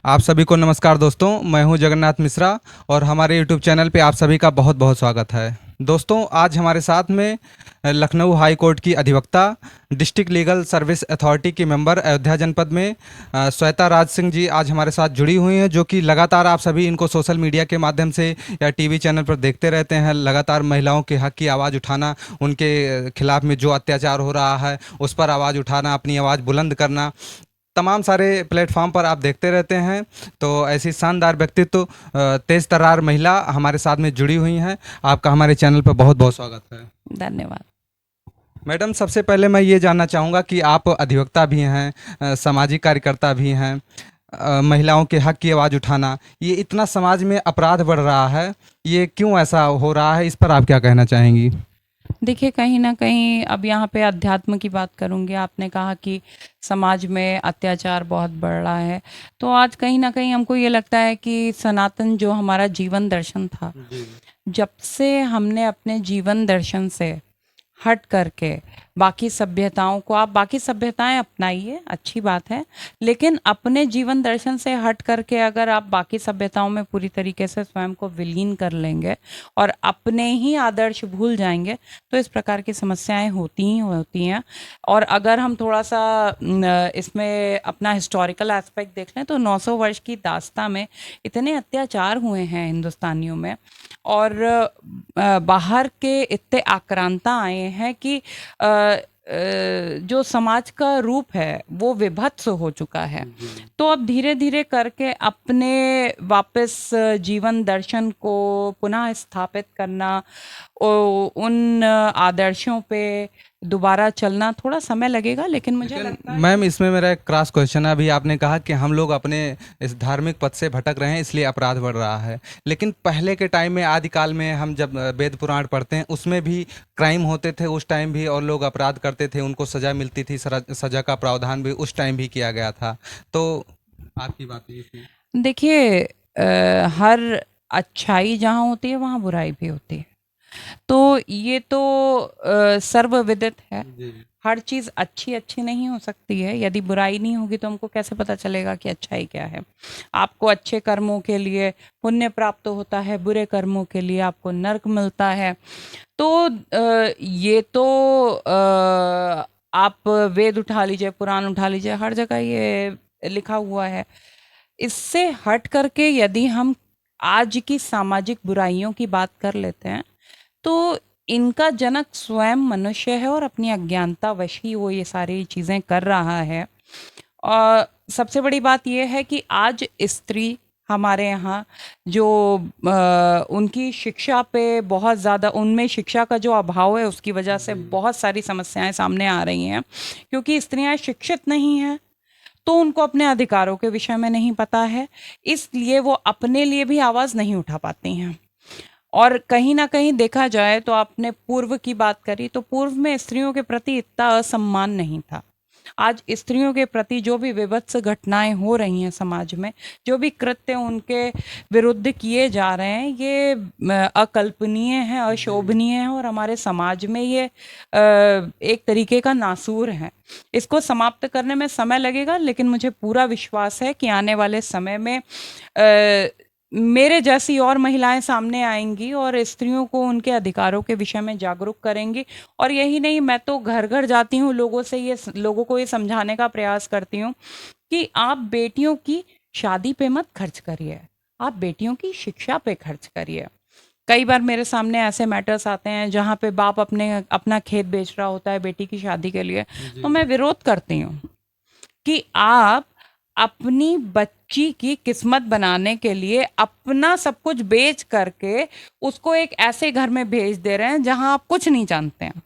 आप सभी को नमस्कार दोस्तों, मैं हूं जगन्नाथ मिश्रा और हमारे यूट्यूब चैनल पे आप सभी का बहुत बहुत स्वागत है। दोस्तों, आज हमारे साथ में लखनऊ हाई कोर्ट की अधिवक्ता, डिस्ट्रिक्ट लीगल सर्विस अथॉरिटी की मेंबर अयोध्या जनपद में श्वेता राज सिंह जी आज हमारे साथ जुड़ी हुई हैं, जो कि लगातार आप सभी इनको सोशल मीडिया के माध्यम से या टीवी चैनल पर देखते रहते हैं। लगातार महिलाओं के हक की आवाज़ उठाना, उनके खिलाफ में जो अत्याचार हो रहा है उस पर आवाज़ उठाना, अपनी आवाज़ बुलंद करना, तमाम सारे प्लेटफॉर्म पर आप देखते रहते हैं। तो ऐसी शानदार व्यक्तित्व, तेज तर्रार महिला हमारे साथ में जुड़ी हुई हैं। आपका हमारे चैनल पर बहुत बहुत स्वागत है। धन्यवाद। मैडम, सबसे पहले मैं ये जानना चाहूँगा कि आप अधिवक्ता भी हैं, सामाजिक कार्यकर्ता भी हैं। महिलाओं के हक की आवाज़ उठाना, ये इतना समाज में अपराध बढ़ रहा है, ये क्यों ऐसा हो रहा है, इस पर आप क्या कहना चाहेंगी? देखिए, कहीं न कहीं अब यहाँ पे अध्यात्म की बात करूँगी। आपने कहा कि समाज में अत्याचार बहुत बढ़ रहा है, तो आज कहीं न कहीं हमको ये लगता है कि सनातन जो हमारा जीवन दर्शन था, जी। जब से हमने अपने जीवन दर्शन से हट करके बाकी सभ्यताओं को, आप बाकी सभ्यताएं अपनाइए, अच्छी बात है, लेकिन अपने जीवन दर्शन से हट करके अगर आप बाकी सभ्यताओं में पूरी तरीके से स्वयं को विलीन कर लेंगे और अपने ही आदर्श भूल जाएंगे, तो इस प्रकार की समस्याएं होती ही होती हैं। और अगर हम थोड़ा सा इसमें अपना हिस्टोरिकल एस्पेक्ट देख लें, तो 900 वर्ष की दास्ता में इतने अत्याचार हुए हैं हिंदुस्तानियों में, और बाहर के इतने आक्रांता आए हैं कि जो समाज का रूप है वो विभत्स हो चुका है। तो अब धीरे धीरे करके अपने वापस जीवन दर्शन को पुनः स्थापित करना, उन आदर्शों पे दोबारा चलना थोड़ा समय लगेगा, लेकिन मुझे लगता है मैम, इसमें मेरा एक क्रॉस क्वेश्चन है। अभी आपने कहा कि हम लोग अपने इस धार्मिक पथ से भटक रहे हैं, इसलिए अपराध बढ़ रहा है। लेकिन पहले के टाइम में, आदिकाल में, हम जब वेद पुराण पढ़ते हैं उसमें भी क्राइम होते थे उस टाइम भी, और लोग अपराध करते थे, उनको सजा मिलती थी, सजा का प्रावधान भी उस टाइम भी किया गया था। तो आपकी बात है इसमें? देखिए, हर अच्छाई जहाँ होती है वहाँ बुराई भी होती है। तो ये तो सर्वविदित है। जी। हर चीज़ अच्छी अच्छी नहीं हो सकती है। यदि बुराई नहीं होगी तो हमको कैसे पता चलेगा कि अच्छाई क्या है। आपको अच्छे कर्मों के लिए पुण्य प्राप्त होता है, बुरे कर्मों के लिए आपको नरक मिलता है। तो ये तो आप वेद उठा लीजिए, पुराण उठा लीजिए, हर जगह ये लिखा हुआ है। इससे हट करके यदि हम आज की सामाजिक बुराइयों की बात कर लेते हैं, तो इनका जनक स्वयं मनुष्य है और अपनी अज्ञानतावश ही वो ये सारी चीज़ें कर रहा है। और सबसे बड़ी बात ये है कि आज स्त्री हमारे यहाँ जो उनकी शिक्षा पे बहुत ज़्यादा, उनमें शिक्षा का जो अभाव है उसकी वजह से बहुत सारी समस्याएं सामने आ रही हैं, क्योंकि स्त्रियां शिक्षित नहीं हैं, तो उनको अपने अधिकारों के विषय में नहीं पता है, इसलिए वो अपने लिए भी आवाज़ नहीं उठा पाती हैं। और कहीं ना कहीं देखा जाए तो आपने पूर्व की बात करी, तो पूर्व में स्त्रियों के प्रति इतना असम्मान नहीं था। आज स्त्रियों के प्रति जो भी विभत्स घटनाएं हो रही हैं समाज में, जो भी कृत्य उनके विरुद्ध किए जा रहे हैं, ये अकल्पनीय है, अशोभनीय है, और हमारे समाज में ये एक तरीके का नासूर है। इसको समाप्त करने में समय लगेगा, लेकिन मुझे पूरा विश्वास है कि आने वाले समय में मेरे जैसी और महिलाएं सामने आएंगी और स्त्रियों को उनके अधिकारों के विषय में जागरूक करेंगी। और यही नहीं, मैं तो घर घर जाती हूँ, लोगों को ये समझाने का प्रयास करती हूँ कि आप बेटियों की शादी पे मत खर्च करिए, आप बेटियों की शिक्षा पे खर्च करिए। कई बार मेरे सामने ऐसे मैटर्स आते हैं जहाँ पे बाप अपना खेत बेच रहा होता है बेटी की शादी के लिए, तो मैं विरोध करती हूँ कि आप अपनी बच्ची की किस्मत बनाने के लिए अपना सब कुछ बेच करके उसको एक ऐसे घर में भेज दे रहे हैं जहां आप कुछ नहीं जानते हैं।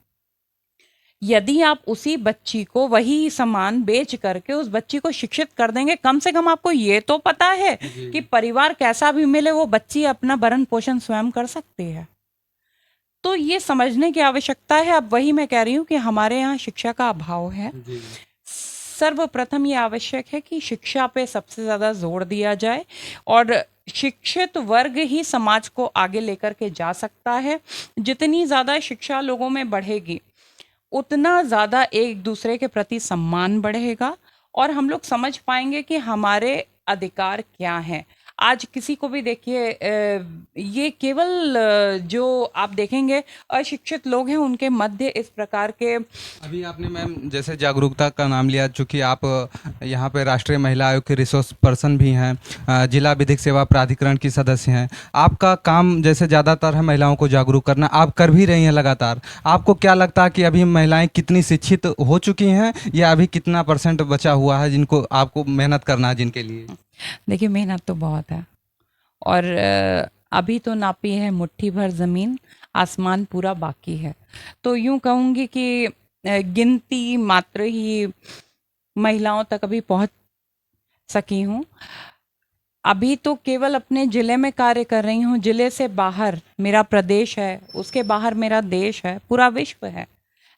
यदि आप उसी बच्ची को वही सामान बेच करके उस बच्ची को शिक्षित कर देंगे, कम से कम आपको ये तो पता है कि परिवार कैसा भी मिले वो बच्ची अपना भरण पोषण स्वयं कर सकती है। तो ये समझने की आवश्यकता है। अब वही मैं कह रही हूँ कि हमारे यहाँ शिक्षा का अभाव है। सर्वप्रथम ये आवश्यक है कि शिक्षा पे सबसे ज़्यादा जोर दिया जाए, और शिक्षित वर्ग ही समाज को आगे लेकर के जा सकता है। जितनी ज़्यादा शिक्षा लोगों में बढ़ेगी, उतना ज़्यादा एक दूसरे के प्रति सम्मान बढ़ेगा, और हम लोग समझ पाएंगे कि हमारे अधिकार क्या हैं। आज किसी को भी देखिए, ये केवल जो आप देखेंगे अशिक्षित लोग हैं उनके मध्य इस प्रकार के। अभी आपने मैम जैसे जागरूकता का नाम लिया, चूँकि आप यहाँ पे राष्ट्रीय महिला आयोग के रिसोर्स पर्सन भी हैं, जिला विधिक सेवा प्राधिकरण की सदस्य हैं। आपका काम जैसे ज़्यादातर है महिलाओं को जागरूक करना, आप कर भी रही हैं लगातार। आपको क्या लगता है कि अभी महिलाएं कितनी शिक्षित हो चुकी हैं, या अभी कितना % बचा हुआ है जिनको आपको मेहनत करना है जिनके लिए? देखिए, मेहनत तो बहुत है, और अभी तो नापी है मुट्ठी भर ज़मीन, आसमान पूरा बाकी है। तो यूँ कहूँगी कि गिनती मात्र ही महिलाओं तक अभी पहुँच सकी हूँ। अभी तो केवल अपने ज़िले में कार्य कर रही हूँ, ज़िले से बाहर मेरा प्रदेश है, उसके बाहर मेरा देश है, पूरा विश्व है।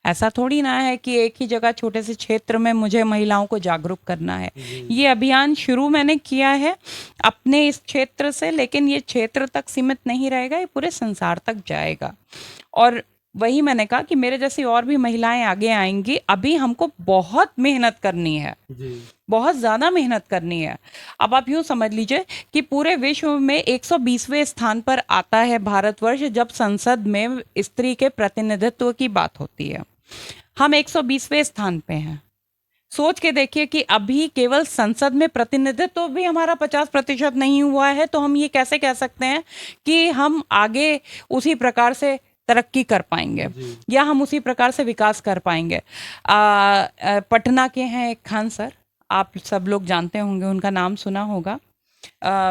ऐसा थोड़ी ना है कि एक ही जगह छोटे से क्षेत्र में मुझे महिलाओं को जागरूक करना है। ये अभियान शुरू मैंने किया है अपने इस क्षेत्र से, लेकिन ये क्षेत्र तक सीमित नहीं रहेगा, ये पूरे संसार तक जाएगा। और वही मैंने कहा कि मेरे जैसी और भी महिलाएं आगे आएंगी। अभी हमको बहुत मेहनत करनी है, बहुत ज़्यादा मेहनत करनी है। अब आप यूँ समझ लीजिए कि पूरे विश्व में 120वें स्थान पर आता है भारतवर्ष जब संसद में स्त्री के प्रतिनिधित्व की बात होती है। हम 120वें स्थान पे हैं। सोच के देखिए कि अभी केवल संसद में प्रतिनिधित्व भी हमारा 50% नहीं हुआ है, तो हम ये कैसे कह सकते हैं कि हम आगे उसी प्रकार से तरक्की कर पाएंगे या हम उसी प्रकार से विकास कर पाएंगे। पटना के हैं एक खान सर, आप सब लोग जानते होंगे, उनका नाम सुना होगा।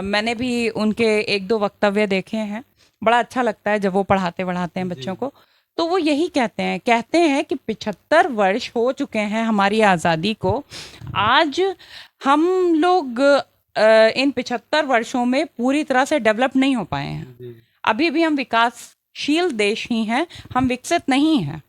मैंने भी उनके 1-2 वक्तव्य देखे हैं। बड़ा अच्छा लगता है जब वो पढ़ाते हैं बच्चों को। तो वो यही कहते हैं कि 75 वर्ष हो चुके हैं हमारी आज़ादी को। आज हम लोग इन 75 वर्षों में पूरी तरह से डेवलप नहीं हो पाए हैं। अभी भी हम विकासशील देश ही हैं, हम विकसित नहीं हैं।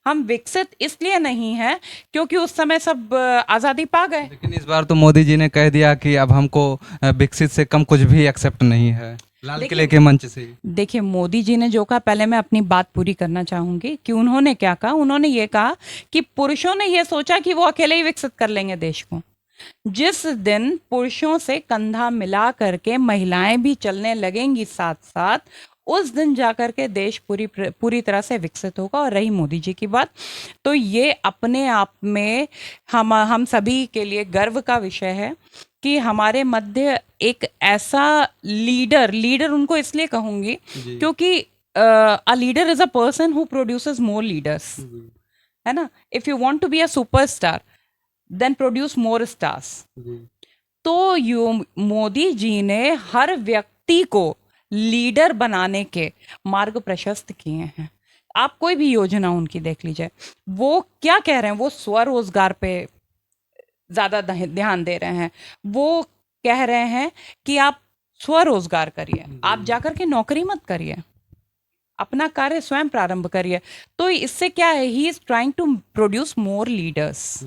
हम विकसित इसलिए नहीं है क्योंकि उस समय सब आज़ादी पा गए। लेकिन इस बार तो मोदी जी ने कह दिया कि अब हमको विकसित से कम कुछ भी एक्सेप्ट नहीं है, लाल किले के मंच से। देखिए, मोदी जी ने जो कहा, पहले मैं अपनी बात पूरी करना चाहूंगी कि उन्होंने क्या कहा। उन्होंने ये कहा कि पुरुषों ने ये सोचा कि वो अकेले ही विकसित कर लेंगे देश को। जिस दिन पुरुषों से कंधा मिला करके महिलाएं भी चलने लगेंगी साथ साथ, उस दिन जाकर के देश पूरी तरह से विकसित होगा। और रही मोदी जी की बात, तो ये अपने आप में हम सभी के लिए गर्व का विषय है कि हमारे मध्य एक ऐसा लीडर उनको इसलिए कहूंगी क्योंकि a leader is a person who produces more leaders, है ना। If you want to be a superstar then produce more stars. तो मोदी जी ने हर व्यक्ति को लीडर बनाने के मार्ग प्रशस्त किए हैं। आप कोई भी योजना उनकी देख लीजिए, वो क्या कह रहे हैं, वो स्वरोजगार पे ज़्यादा ध्यान दे रहे हैं। वो कह रहे हैं कि आप स्वरोजगार करिए, आप जाकर के नौकरी मत करिए, अपना कार्य स्वयं प्रारंभ करिए। तो इससे क्या है, he is trying to produce more leaders.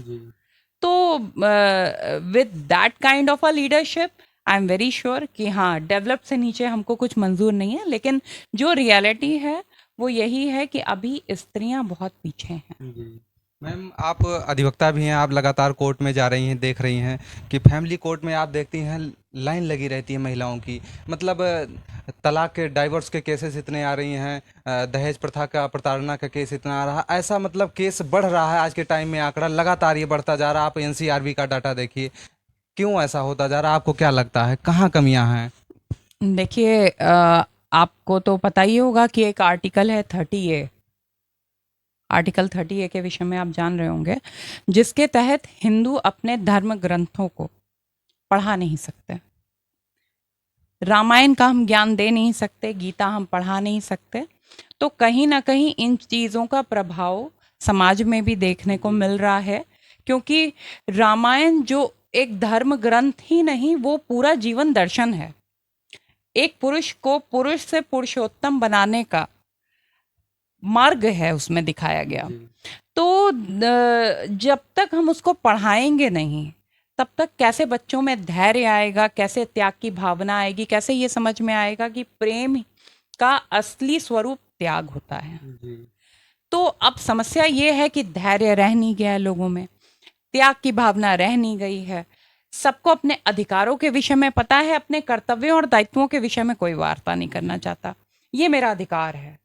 तो with that kind of a leadership I am very sure कि हाँ, डेवलप से नीचे हमको कुछ मंजूर नहीं है, लेकिन जो रियलिटी है वो यही है कि अभी स्त्रियां बहुत पीछे हैं। मैम, आप अधिवक्ता भी हैं, आप लगातार कोर्ट में जा रही हैं, देख रही हैं कि फैमिली कोर्ट में आप देखती हैं लाइन लगी रहती है महिलाओं की। मतलब तलाक के, डाइवोर्स के केसेस इतने आ रही हैं, दहेज प्रथा का, प्रताड़ना का केस इतना आ रहा है। ऐसा मतलब केस बढ़ रहा है आज के टाइम में, आंकड़ा लगातार ये बढ़ता जा रहा है। आप NCRB का डाटा देखिए, क्यों ऐसा होता जा रहा है? आपको क्या लगता है, कहाँ कमियां हैं? देखिए, आपको तो पता ही होगा कि एक आर्टिकल है 30A, आर्टिकल 30A के विषय में आप जान रहे होंगे, जिसके तहत हिंदू अपने धर्म ग्रंथों को पढ़ा नहीं सकते। रामायण का हम ज्ञान दे नहीं सकते, गीता हम पढ़ा नहीं सकते। तो कहीं ना कहीं इन चीज़ों का प्रभाव समाज में भी देखने को मिल रहा है, क्योंकि रामायण जो एक धर्म ग्रंथ ही नहीं, वो पूरा जीवन दर्शन है। एक पुरुष को पुरुष से पुरुषोत्तम बनाने का मार्ग है उसमें दिखाया गया। तो जब तक हम उसको पढ़ाएंगे नहीं, तब तक कैसे बच्चों में धैर्य आएगा, कैसे त्याग की भावना आएगी, कैसे ये समझ में आएगा कि प्रेम का असली स्वरूप त्याग होता है। तो अब समस्या ये है कि धैर्य रह नहीं गया है लोगों में, त्याग की भावना रह नहीं गई है। सबको अपने अधिकारों के विषय में पता है, अपने कर्तव्यों और दायित्वों के विषय में कोई वार्ता नहीं करना चाहता। ये मेरा अधिकार है।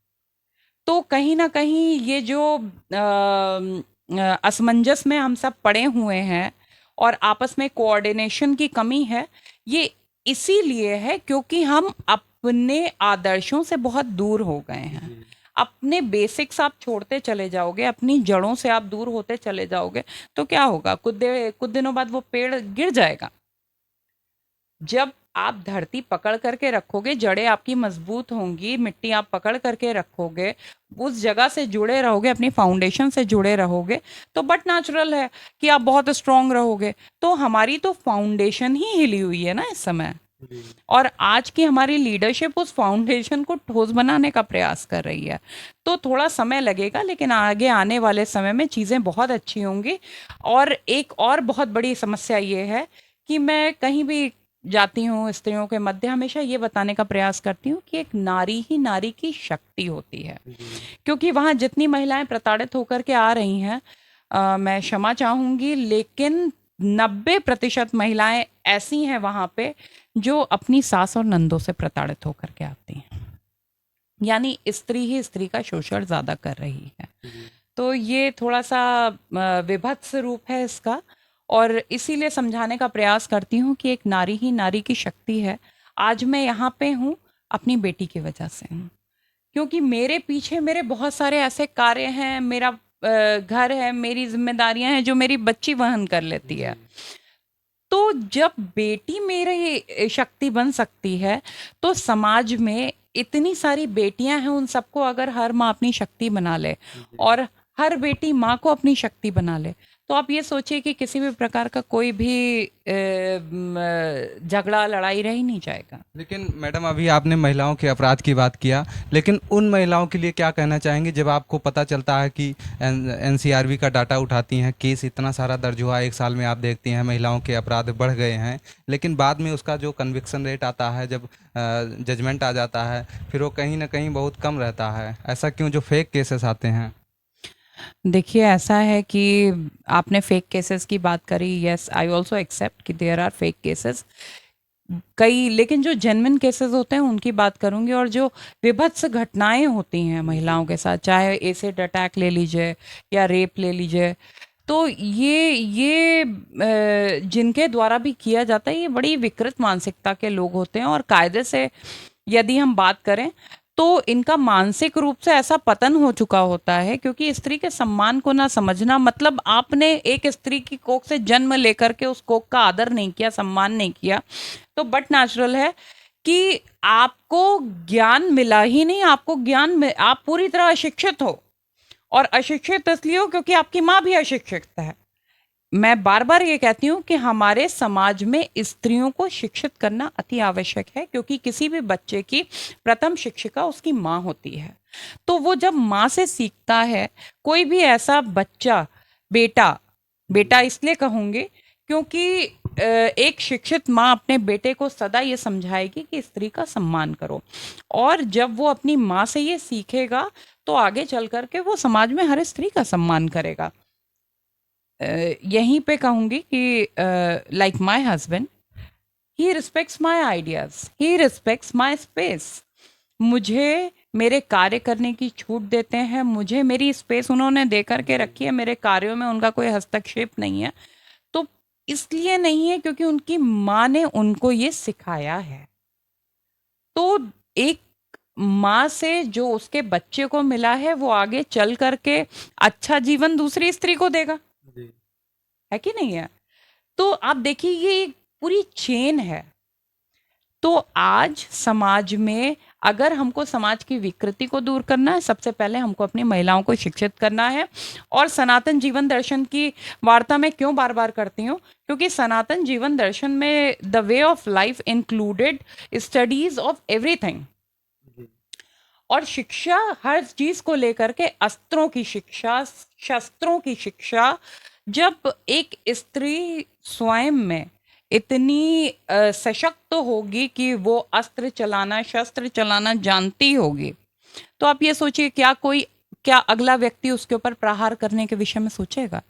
तो कहीं ना कहीं ये जो असमंजस में हम सब पड़े हुए हैं और आपस में कोऑर्डिनेशन की कमी है, ये इसीलिए है क्योंकि हम अपने आदर्शों से बहुत दूर हो गए हैं। अपने बेसिक्स आप छोड़ते चले जाओगे, अपनी जड़ों से आप दूर होते चले जाओगे, तो क्या होगा? कुछ दिनों बाद वो पेड़ गिर जाएगा। जब आप धरती पकड़ करके रखोगे, जड़ें आपकी मजबूत होंगी, मिट्टी आप पकड़ करके रखोगे, उस जगह से जुड़े रहोगे, अपनी फाउंडेशन से जुड़े रहोगे, तो बट नेचुरल है कि आप बहुत स्ट्रांग रहोगे। तो हमारी तो फाउंडेशन ही हिली हुई है ना इस समय, और आज की हमारी लीडरशिप उस फाउंडेशन को ठोस बनाने का प्रयास कर रही है। तो थोड़ा समय लगेगा, लेकिन आगे आने वाले समय में चीज़ें बहुत अच्छी होंगी। और एक और बहुत बड़ी समस्या ये है कि मैं कहीं भी जाती हूँ, स्त्रियों के मध्य हमेशा ये बताने का प्रयास करती हूँ कि एक नारी ही नारी की शक्ति होती है। क्योंकि वहाँ जितनी महिलाएं प्रताड़ित होकर के आ रही हैं, मैं क्षमा चाहूँगी, लेकिन 90% महिलाएं ऐसी हैं वहाँ पे जो अपनी सास और नंदों से प्रताड़ित होकर के आती हैं। यानी स्त्री ही स्त्री का शोषण ज़्यादा कर रही है। तो ये थोड़ा सा विभत्स रूप है इसका, और इसीलिए समझाने का प्रयास करती हूँ कि एक नारी ही नारी की शक्ति है। आज मैं यहाँ पे हूँ अपनी बेटी की वजह से हूँ, क्योंकि मेरे पीछे मेरे बहुत सारे ऐसे कार्य हैं, मेरा घर है, मेरी जिम्मेदारियां हैं जो मेरी बच्ची वहन कर लेती है। तो जब बेटी मेरी शक्ति बन सकती है, तो समाज में इतनी सारी बेटियां हैं, उन सबको अगर हर माँ अपनी शक्ति बना ले और हर बेटी माँ को अपनी शक्ति बना ले, तो आप ये सोचिए कि किसी भी प्रकार का कोई भी झगड़ा लड़ाई रह ही नहीं जाएगा। लेकिन मैडम, अभी आपने महिलाओं के अपराध की बात किया, लेकिन उन महिलाओं के लिए क्या कहना चाहेंगे जब आपको पता चलता है कि एनसीआरबी का डाटा उठाती हैं, केस इतना सारा दर्ज हुआ, एक साल में आप देखती हैं महिलाओं के अपराध बढ़ गए हैं, लेकिन बाद में उसका जो कन्विक्शन रेट आता है, जब जजमेंट आ जाता है, फिर वो कहीं ना कहीं बहुत कम रहता है। ऐसा क्यों? जो फेक केसेस आते हैं। देखिए, ऐसा है कि आपने फेक केसेस की बात करी। यस, आई ऑल्सो एक्सेप्ट कि देयर आर फेक केसेस कई, लेकिन जो जेन्युइन केसेस होते हैं उनकी बात करूंगी। और जो विभत्स घटनाएं होती हैं महिलाओं के साथ, चाहे एसिड अटैक ले लीजिए या रेप ले लीजिए, तो ये जिनके द्वारा भी किया जाता है, ये बड़ी विकृत मानसिकता के लोग होते हैं। और कायदे से यदि हम बात करें तो इनका मानसिक रूप से ऐसा पतन हो चुका होता है, क्योंकि स्त्री के सम्मान को ना समझना, मतलब आपने एक स्त्री की कोख से जन्म लेकर के उस कोख का आदर नहीं किया, सम्मान नहीं किया, तो बट नेचुरल है कि आपको ज्ञान मिला ही नहीं। आपको आप पूरी तरह अशिक्षित हो, और अशिक्षित इसलिए हो क्योंकि आपकी माँ भी अशिक्षित है। मैं बार बार ये कहती हूँ कि हमारे समाज में स्त्रियों को शिक्षित करना अति आवश्यक है, क्योंकि किसी भी बच्चे की प्रथम शिक्षिका उसकी माँ होती है। तो वो जब माँ से सीखता है, कोई भी ऐसा बच्चा, बेटा इसलिए कहूँगी क्योंकि एक शिक्षित माँ अपने बेटे को सदा ये समझाएगी कि स्त्री का सम्मान करो, और जब वो अपनी माँ से ये सीखेगा तो आगे चल करके वो समाज में हर स्त्री का सम्मान करेगा। यहीं पे कहूँगी कि like my husband, he respects my ideas, he respects my space. मुझे मेरे कार्य करने की छूट देते हैं, मुझे मेरी स्पेस उन्होंने दे करके रखी है, मेरे कार्यों में उनका कोई हस्तक्षेप नहीं है। तो इसलिए नहीं है क्योंकि उनकी माँ ने उनको ये सिखाया है। तो एक माँ से जो उसके बच्चे को मिला है, वो आगे चल करके अच्छा जीवन दूसरी स्त्री को देगा, है कि नहीं है? तो आप देखिए, ये एक पूरी चेन है। तो आज समाज में अगर हमको समाज की विकृति को दूर करना है, सबसे पहले हमको अपनी महिलाओं को शिक्षित करना है। और सनातन जीवन दर्शन की वार्ता मैं क्यों बार बार करती हूँ? क्योंकि सनातन जीवन दर्शन में the way of life included studies of everything, और शिक्षा हर चीज को लेकर के, अस्त्रों की शिक्षा, शस्त्रों की शिक्षा। जब एक स्त्री स्वयं में इतनी सशक्त होगी कि वो अस्त्र चलाना, शस्त्र चलाना जानती होगी, तो आप ये सोचिए, क्या अगला व्यक्ति उसके ऊपर प्रहार करने के विषय में सोचेगा?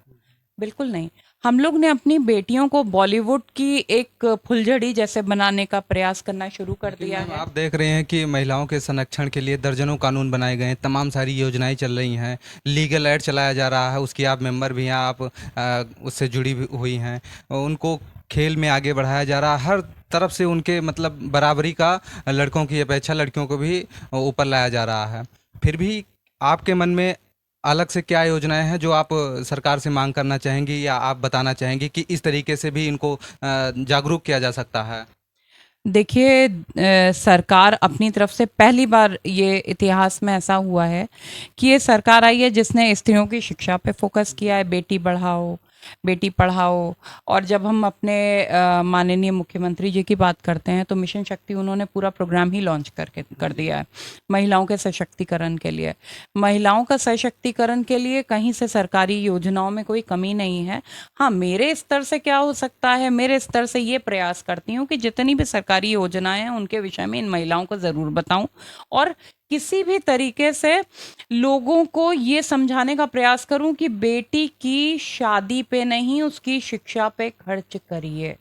बिल्कुल नहीं। हम लोग ने अपनी बेटियों को बॉलीवुड की एक फुलझड़ी जैसे बनाने का प्रयास करना शुरू कर लेकिन दिया मैम है। आप देख रहे हैं कि महिलाओं के संरक्षण के लिए दर्जनों कानून बनाए गए हैं, तमाम सारी योजनाएं चल रही हैं, लीगल एड चलाया जा रहा है, उसकी आप मेंबर भी हैं, आप उससे जुड़ी भी हुई हैं, उनको खेल में आगे बढ़ाया जा रहा है, हर तरफ से उनके मतलब बराबरी का लड़कों की अपेक्षा लड़कियों को भी ऊपर लाया जा रहा है। फिर भी आपके मन में अलग से क्या योजनाएं हैं जो आप सरकार से मांग करना चाहेंगी या आप बताना चाहेंगी कि इस तरीके से भी इनको जागरूक किया जा सकता है? देखिए, सरकार अपनी तरफ से पहली बार ये इतिहास में ऐसा हुआ है कि ये सरकार आई है जिसने स्त्रियों की शिक्षा पे फोकस किया है, बेटी बढ़ाओ, बेटी पढ़ाओ। और जब हम अपने माननीय मुख्यमंत्री जी की बात करते हैं तो मिशन शक्ति उन्होंने पूरा प्रोग्राम ही लॉन्च करके कर दिया है महिलाओं के सशक्तिकरण के लिए। महिलाओं का सशक्तिकरण के लिए कहीं से सरकारी योजनाओं में कोई कमी नहीं है। हाँ, मेरे स्तर से क्या हो सकता है, मेरे स्तर से ये प्रयास करती हूँ कि जितनी भी सरकारी योजनाएं हैं उनके विषय में इन महिलाओं को ज़रूर बताऊं, और किसी भी तरीके से लोगों को ये समझाने का प्रयास करूं कि बेटी की शादी पे नहीं, उसकी शिक्षा पे खर्च करिए।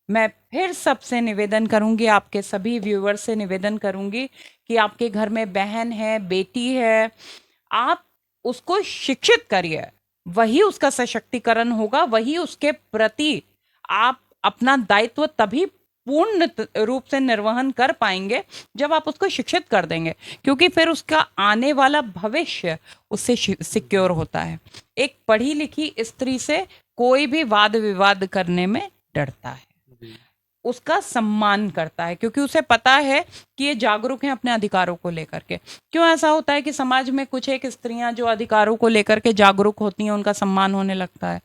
मैं फिर सबसे निवेदन करूंगी, आपके सभी व्यूअर्स से निवेदन करूंगी कि आपके घर में बहन है, बेटी है, आप उसको शिक्षित करिए। वही उसका सशक्तिकरण होगा, वही उसके प्रति आप अपना दायित्व तभी पूर्ण रूप से निर्वहन कर पाएंगे जब आप उसको शिक्षित कर देंगे, क्योंकि फिर उसका आने वाला भविष्य उससे सिक्योर होता है। एक पढ़ी लिखी स्त्री से कोई भी वाद विवाद करने में डरता है, उसका सम्मान करता है, क्योंकि उसे पता है कि ये जागरूक हैं अपने अधिकारों को लेकर के। क्यों ऐसा होता है कि समाज में कुछ एक स्त्रियां जो अधिकारों को लेकर के जागरूक होती हैं उनका सम्मान होने लगता है?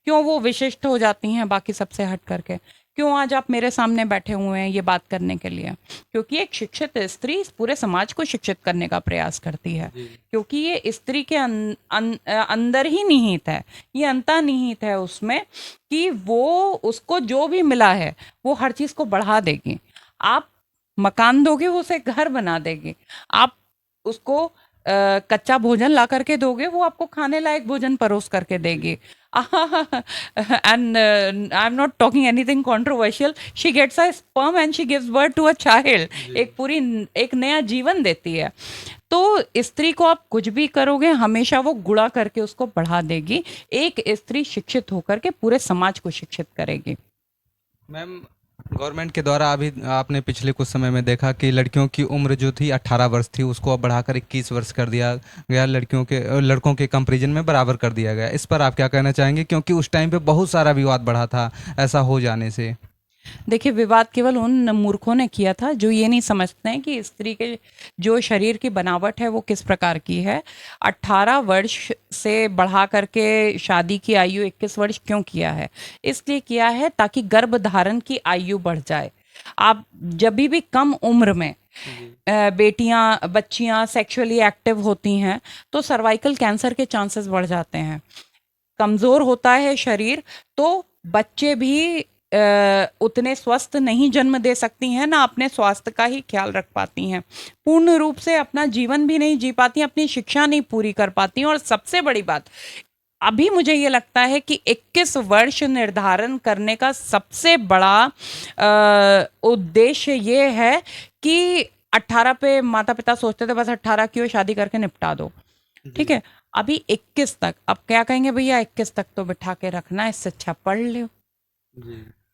क्यों वो विशिष्ट हो जाती हैं बाकी सबसे हट करके? क्यों आज आप मेरे सामने बैठे हुए हैं ये बात करने के लिए? क्योंकि एक शिक्षित स्त्री इस पूरे समाज को शिक्षित करने का प्रयास करती है, क्योंकि ये स्त्री के अंदर ही निहित है, ये अंतर्निहित है उसमें कि वो उसको जो भी मिला है वो हर चीज को बढ़ा देगी। आप मकान दोगे वो उसे घर बना देगी, आप उसको कच्चा भोजन ला करके दोगे वो आपको खाने लायक भोजन परोस करके देगी। And I am not talking anything controversial, she gets a sperm and she gives birth to a child, एक नया जीवन देती है। तो स्त्री को आप कुछ भी करोगे हमेशा वो गुणा करके उसको बढ़ा देगी। एक स्त्री शिक्षित होकर के पूरे समाज को शिक्षित करेगी। मैम, गवर्नमेंट के द्वारा अभी आपने पिछले कुछ समय में देखा कि लड़कियों की उम्र जो थी 18 वर्ष थी, उसको अब बढ़ाकर 21 वर्ष कर दिया गया, लड़कों के कंपैरिजन में बराबर कर दिया गया। इस पर आप क्या कहना चाहेंगे, क्योंकि उस टाइम पे बहुत सारा विवाद बढ़ा था ऐसा हो जाने से? देखिए, विवाद केवल उन मूर्खों ने किया था जो ये नहीं समझते हैं कि स्त्री के जो शरीर की बनावट है वो किस प्रकार की है। 18 वर्ष से बढ़ा करके शादी की आयु 21 वर्ष क्यों किया है? इसलिए किया है ताकि गर्भ धारण की आयु बढ़ जाए। आप जब भी कम उम्र में बेटियां बच्चियां सेक्सुअली एक्टिव होती हैं तो सर्वाइकल कैंसर के चांसेस बढ़ जाते हैं। कमजोर होता है शरीर तो बच्चे भी उतने स्वस्थ नहीं जन्म दे सकती हैं, ना अपने स्वास्थ्य का ही ख्याल रख पाती हैं, पूर्ण रूप से अपना जीवन भी नहीं जी पाती, अपनी शिक्षा नहीं पूरी कर पाती। और सबसे बड़ी बात, अभी मुझे ये लगता है कि 21 वर्ष निर्धारण करने का सबसे बड़ा उद्देश्य ये है कि 18 पे माता पिता सोचते थे बस 18 की हो शादी करके निपटा दो, ठीक है। अभी 21 तक, अब क्या कहेंगे भैया 21 तक तो बिठा के रखना, इससे अच्छा पढ़ लो।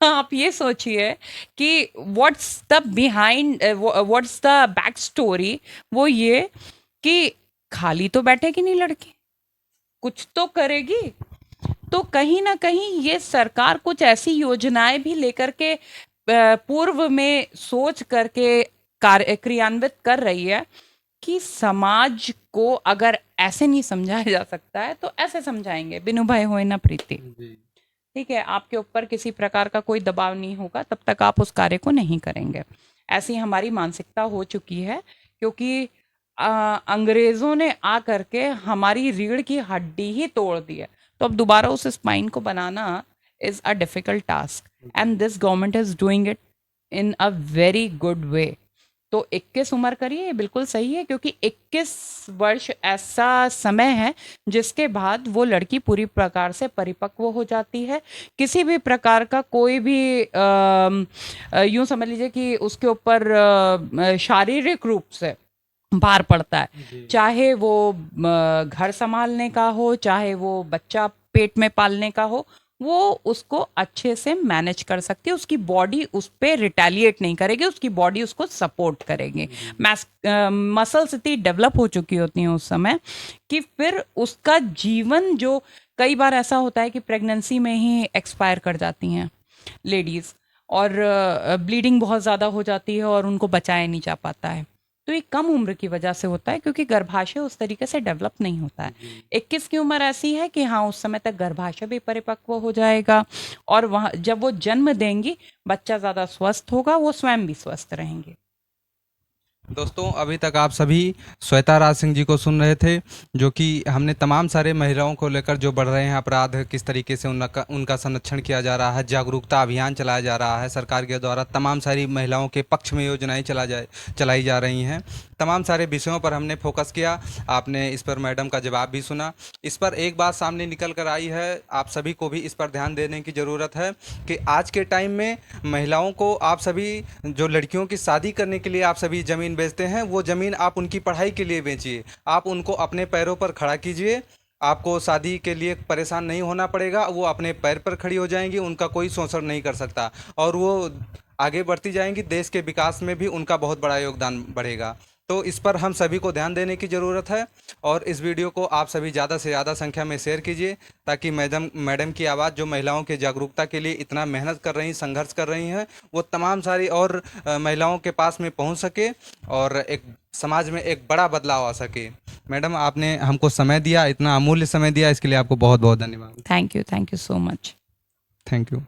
आप ये सोचिए कि what's the behind, what's the back story, वो ये कि खाली तो बैठेगी नहीं लड़की, कुछ तो करेगी। तो कहीं ना कहीं ये सरकार कुछ ऐसी योजनाएं भी लेकर के पूर्व में सोच करके कार्य क्रियान्वित कर रही है कि समाज को अगर ऐसे नहीं समझाया जा सकता है तो ऐसे समझाएंगे, बिनु भय होए ना प्रीति। ठीक है, आपके ऊपर किसी प्रकार का कोई दबाव नहीं होगा, तब तक आप उस कार्य को नहीं करेंगे। ऐसी हमारी मानसिकता हो चुकी है, क्योंकि अंग्रेजों ने आ करके हमारी रीढ़ की हड्डी ही तोड़ दी है। तो अब दोबारा उस स्पाइन को बनाना is a difficult task, and this government is doing it in a very good way. तो 21 उम्र करिए, ये बिल्कुल सही है, क्योंकि 21 वर्ष ऐसा समय है जिसके बाद वो लड़की पूरी प्रकार से परिपक्व हो जाती है। किसी भी प्रकार का कोई भी यूं समझ लीजिए कि उसके ऊपर शारीरिक रूप से भार पड़ता है, चाहे वो घर संभालने का हो, चाहे वो बच्चा पेट में पालने का हो, वो उसको अच्छे से मैनेज कर सकती है। उसकी बॉडी उस पर रिटेलिएट नहीं करेगी, उसकी बॉडी उसको सपोर्ट करेगी। मसल्स इतनी डेवलप हो चुकी होती हैं उस समय कि फिर उसका जीवन, जो कई बार ऐसा होता है कि प्रेगनेंसी में ही एक्सपायर कर जाती हैं लेडीज़, और ब्लीडिंग बहुत ज़्यादा हो जाती है और उनको बचाया नहीं जा पाता है। तो ये कम उम्र की वजह से होता है, क्योंकि गर्भाशय उस तरीके से डेवलप नहीं होता है। 21 की उम्र ऐसी है कि हाँ, उस समय तक गर्भाशय भी परिपक्व हो जाएगा, और वहाँ जब वो जन्म देंगी, बच्चा ज़्यादा स्वस्थ होगा, वो स्वयं भी स्वस्थ रहेंगे। दोस्तों, अभी तक आप सभी श्वेता राज सिंह जी को सुन रहे थे, जो कि हमने तमाम सारे महिलाओं को लेकर जो बढ़ रहे हैं अपराध, किस तरीके से उनका संरक्षण किया जा रहा है, जागरूकता अभियान चलाया जा रहा है सरकार के द्वारा, तमाम सारी महिलाओं के पक्ष में योजनाएं चलाई जा रही हैं। तमाम सारे विषयों पर हमने फोकस किया, आपने इस पर मैडम का जवाब भी सुना। इस पर एक बात सामने निकल कर आई है, आप सभी को भी इस पर ध्यान देने की ज़रूरत है कि आज के टाइम में महिलाओं को, आप सभी जो लड़कियों की शादी करने के लिए आप सभी ज़मीन बेचते हैं, वो ज़मीन आप उनकी पढ़ाई के लिए बेचिए, आप उनको अपने पैरों पर खड़ा कीजिए। आपको शादी के लिए परेशान नहीं होना पड़ेगा, वो अपने पैर पर खड़ी हो जाएंगी, उनका कोई शोषण नहीं कर सकता, और वो आगे बढ़ती जाएंगी, देश के विकास में भी उनका बहुत बड़ा योगदान बढ़ेगा। तो इस पर हम सभी को ध्यान देने की ज़रूरत है, और इस वीडियो को आप सभी ज़्यादा से ज़्यादा संख्या में शेयर कीजिए, ताकि मैडम की आवाज़, जो महिलाओं के जागरूकता के लिए इतना मेहनत कर रही, संघर्ष कर रही हैं, वो तमाम सारी और महिलाओं के पास में पहुंच सके और एक समाज में एक बड़ा बदलाव आ सके। मैडम, आपने हमको समय दिया, इतना अमूल्य समय दिया, इसके लिए आपको बहुत बहुत धन्यवाद। Thank you so much. Thank you.